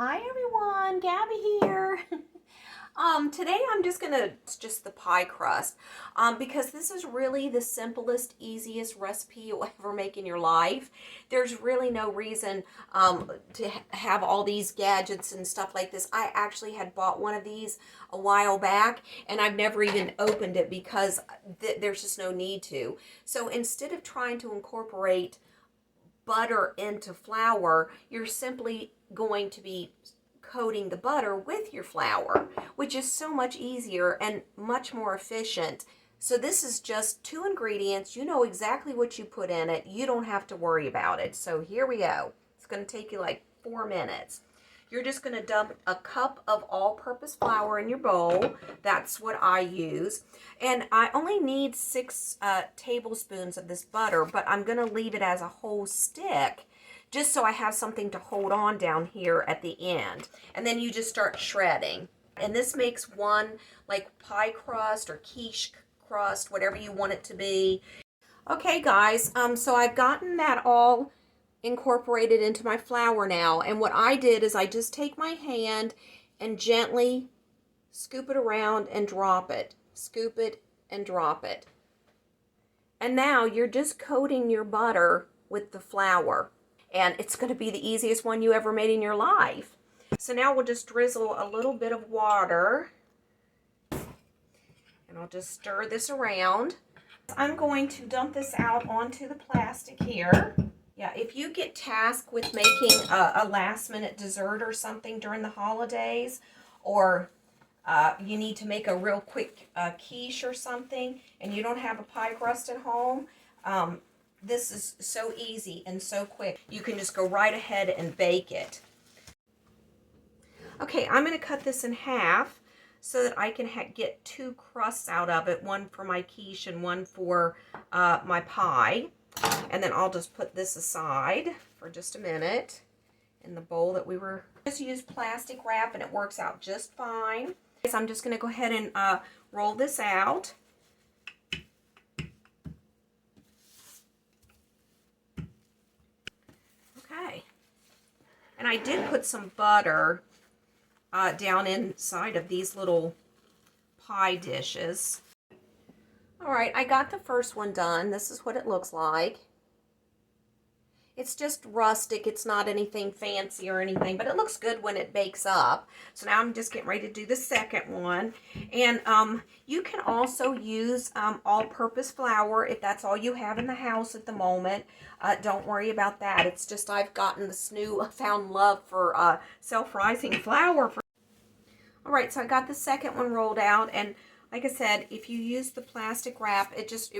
Hi everyone, Gabby here. Today I'm it's just the pie crust, because this is really the simplest, easiest recipe you'll ever make in your life. There's really no reason to have all these gadgets and stuff like this. I actually had bought one of these a while back and I've never even opened it because there's just no need to. So instead of trying to incorporate butter into flour, you're simply going to be coating the butter with your flour, which is so much easier and much more efficient. So this is just 2 ingredients. You know exactly what you put in it. You don't have to worry about it. So here we go. It's going to take you like 4 minutes. You're just going to dump a cup of all-purpose flour in your bowl. That's what I use. And I only need 6 tablespoons of this butter, but I'm going to leave it as a whole stick just so I have something to hold on down here at the end. And then you just start shredding. And this makes one like pie crust or quiche crust, whatever you want it to be. Okay, guys, so I've gotten that all incorporated into my flour now, and what I did is I just take my hand and gently scoop it around and drop it, scoop it and drop it. And now you're just coating your butter with the flour, and it's going to be the easiest one you ever made in your life. So now we'll just drizzle a little bit of water, and I'll just stir this around. I'm going to dump this out onto the plastic here. Yeah, if you get tasked with making a last-minute dessert or something during the holidays, or you need to make a real quick quiche or something, and you don't have a pie crust at home, this is so easy and so quick. You can just go right ahead and bake it. Okay, I'm going to cut this in half so that I can get 2 crusts out of it, one for my quiche and one for my pie. And then I'll just put this aside for just a minute in the bowl that we were. Just use plastic wrap and it works out just fine. So I'm just going to go ahead and roll this out. Okay. And I did put some butter down inside of these little pie dishes. All right, I got the first one done. This is what it looks like. It's just rustic. It's not anything fancy or anything, but it looks good when it bakes up. So now I'm just getting ready to do the second one. And you can also use all-purpose flour if that's all you have in the house at the moment. Don't worry about that. It's just I've gotten this new found love for self-rising flour. All right, so I got the second one rolled out, and like I said, if you use the plastic wrap, it just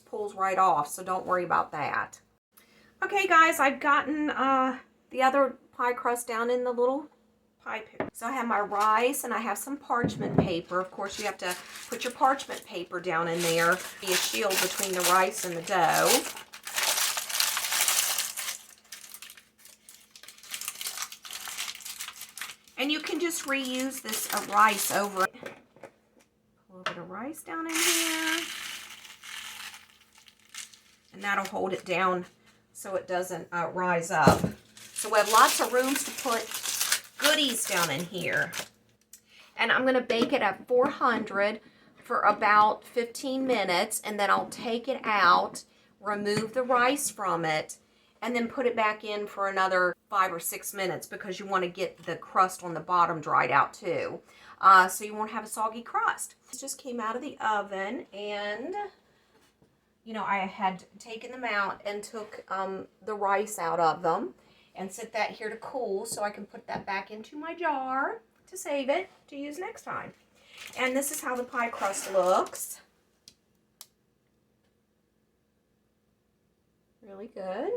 pulls right off, so don't worry about that. Okay, guys, I've gotten the other pie crust down in the little pie pan. So I have my rice and I have some parchment paper. Of course, you have to put your parchment paper down in there. Be a shield between the rice and the dough. And you can just reuse this rice over. A little bit of rice down in here. And that'll hold it down so it doesn't rise up. So we have lots of rooms to put goodies down in here. And I'm going to bake it at 400 for about 15 minutes, and then I'll take it out, remove the rice from it, and then put it back in for another 5 or 6 minutes because you want to get the crust on the bottom dried out too. So you won't have a soggy crust. It just came out of the oven, and you know, I had taken them out and took the rice out of them and set that here to cool so I can put that back into my jar to save it to use next time. And this is how the pie crust looks. Really good.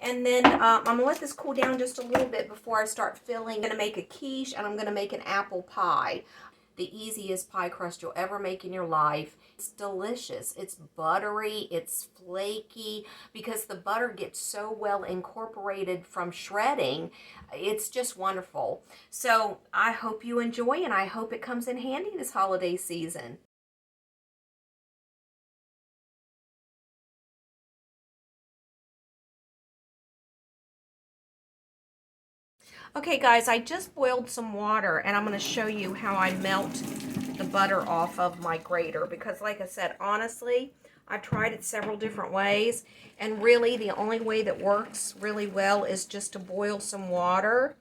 And then I'm going to let this cool down just a little bit before I start filling. I'm going to make a quiche and I'm going to make an apple pie. The easiest pie crust you'll ever make in your life. It's delicious. It's buttery. It's flaky because the butter gets so well incorporated from shredding. It's just wonderful. So I hope you enjoy, and I hope it comes in handy this holiday season. Okay guys, I just boiled some water and I'm going to show you how I melt the butter off of my grater, because like I said, honestly, I've tried it several different ways, and really the only way that works really well is just to boil some water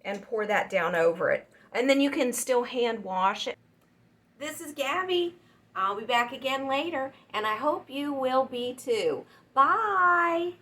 and pour that down over it. And then you can still hand wash it. This is Gabby. I'll be back again later, and I hope you will be too. Bye!